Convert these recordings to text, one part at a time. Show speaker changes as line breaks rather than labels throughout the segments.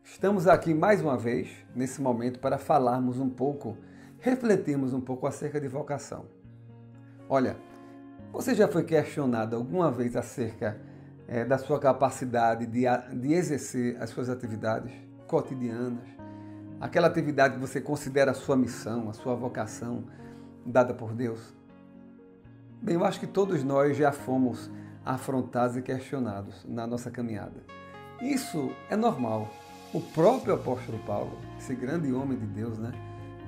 Estamos aqui mais uma vez, nesse momento, para falarmos um pouco, refletirmos um pouco acerca de vocação. Olha, você já foi questionado alguma vez acerca da sua capacidade de exercer as suas atividades cotidianas? Aquela atividade que você considera a sua missão, a sua vocação dada por Deus? Bem, eu acho que todos nós já fomos afrontados e questionados na nossa caminhada. Isso é normal. O próprio apóstolo Paulo, esse grande homem de Deus,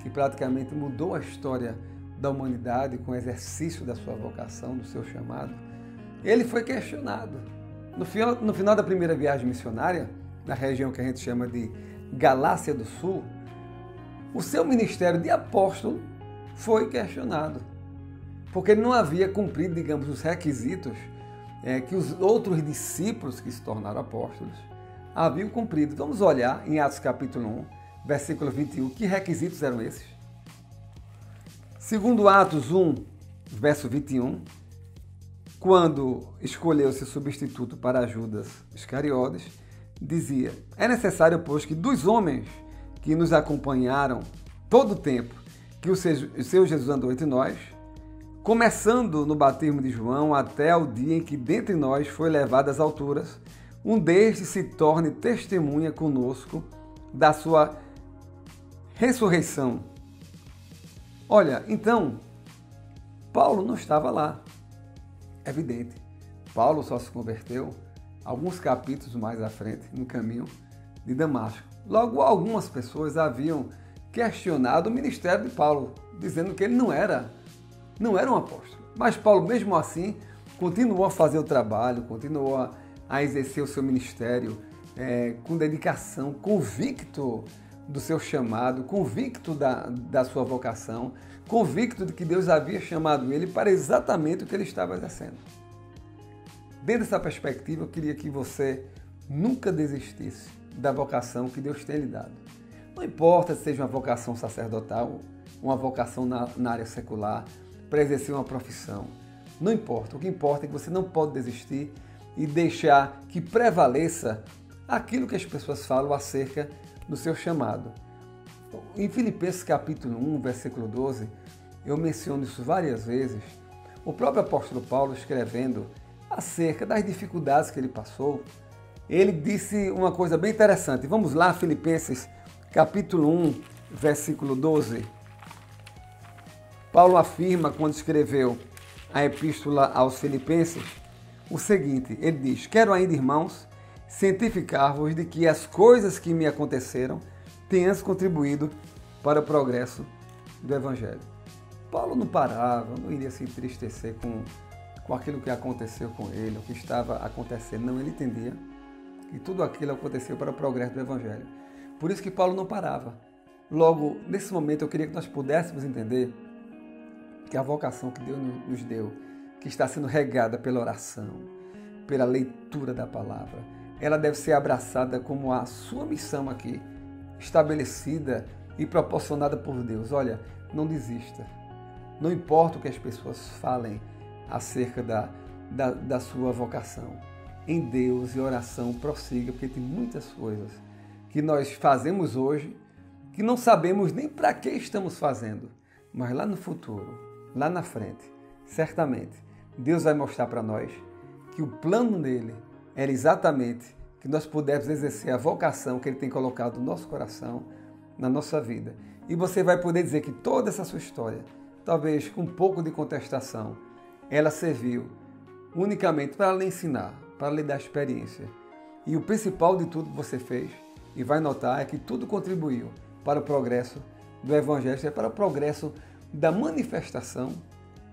que praticamente mudou a história da humanidade com o exercício da sua vocação, do seu chamado, ele foi questionado. No final da primeira viagem missionária, na região que a gente chama de Galácia do Sul, o seu ministério de apóstolo foi questionado, porque ele não havia cumprido, digamos, os requisitos que os outros discípulos que se tornaram apóstolos haviam cumprido. Vamos olhar em Atos capítulo 1, versículo 21, que requisitos eram esses? Segundo Atos 1, verso 21, quando escolheu seu substituto para Judas Iscariotes, dizia: é necessário, pois, que dos homens que nos acompanharam todo o tempo que o seu Jesus andou entre nós, começando no batismo de João até o dia em que dentre nós foi levado às alturas, um destes se torne testemunha conosco da sua ressurreição. Olha, então, Paulo não estava lá. Evidente, Paulo só se converteu alguns capítulos mais à frente, no caminho de Damasco. Logo, algumas pessoas haviam questionado o ministério de Paulo, dizendo que ele não era um apóstolo. Mas Paulo, mesmo assim, continuou a fazer o trabalho, continuou a exercer o seu ministério com dedicação, convicto do seu chamado, convicto da sua vocação, convicto de que Deus havia chamado ele para exatamente o que ele estava exercendo. Dentro dessa perspectiva, eu queria que você nunca desistisse da vocação que Deus tem lhe dado. Não importa se seja uma vocação sacerdotal, uma vocação na área secular, para exercer uma profissão. Não importa. O que importa é que você não pode desistir e deixar que prevaleça aquilo que as pessoas falam acerca do seu chamado. Em Filipenses capítulo 1, versículo 12, eu menciono isso várias vezes. O próprio apóstolo Paulo, escrevendo acerca das dificuldades que ele passou, ele disse uma coisa bem interessante. Vamos lá, Filipenses capítulo 1, versículo 12. Paulo afirma, quando escreveu a epístola aos Filipenses, o seguinte, ele diz: quero ainda, irmãos, cientificar-vos de que as coisas que me aconteceram tenham contribuído para o progresso do Evangelho. Paulo não parava, não iria se entristecer com aquilo que aconteceu com ele, o que estava acontecendo. Não, ele entendia que tudo aquilo aconteceu para o progresso do Evangelho. Por isso que Paulo não parava. Logo, nesse momento, eu queria que nós pudéssemos entender que a vocação que Deus nos deu, que está sendo regada pela oração, pela leitura da palavra, ela deve ser abraçada como a sua missão aqui, estabelecida e proporcionada por Deus. Olha, não desista. Não importa o que as pessoas falem acerca da sua vocação. Em Deus e oração, prossiga, porque tem muitas coisas que nós fazemos hoje que não sabemos nem para que estamos fazendo, mas lá no futuro, lá na frente, certamente, Deus vai mostrar para nós que o plano dele era exatamente que nós pudéssemos exercer a vocação que ele tem colocado no nosso coração, na nossa vida. E você vai poder dizer que toda essa sua história, talvez com um pouco de contestação, ela serviu unicamente para lhe ensinar, para lhe dar experiência. E o principal de tudo que você fez, e vai notar, é que tudo contribuiu para o progresso do Evangelho, para o progresso da manifestação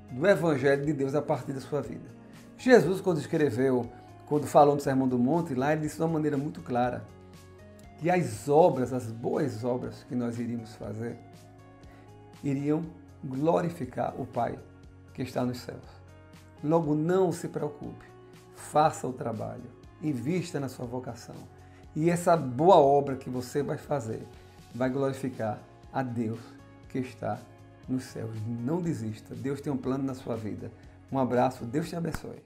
do Evangelho de Deus a partir da sua vida. Jesus, quando falou no Sermão do Monte, lá ele disse de uma maneira muito clara que as boas obras que nós iríamos fazer, iriam glorificar o Pai que está nos céus. Logo, não se preocupe, faça o trabalho, invista na sua vocação. E essa boa obra que você vai fazer vai glorificar a Deus que está nos céus. Não desista, Deus tem um plano na sua vida. Um abraço, Deus te abençoe.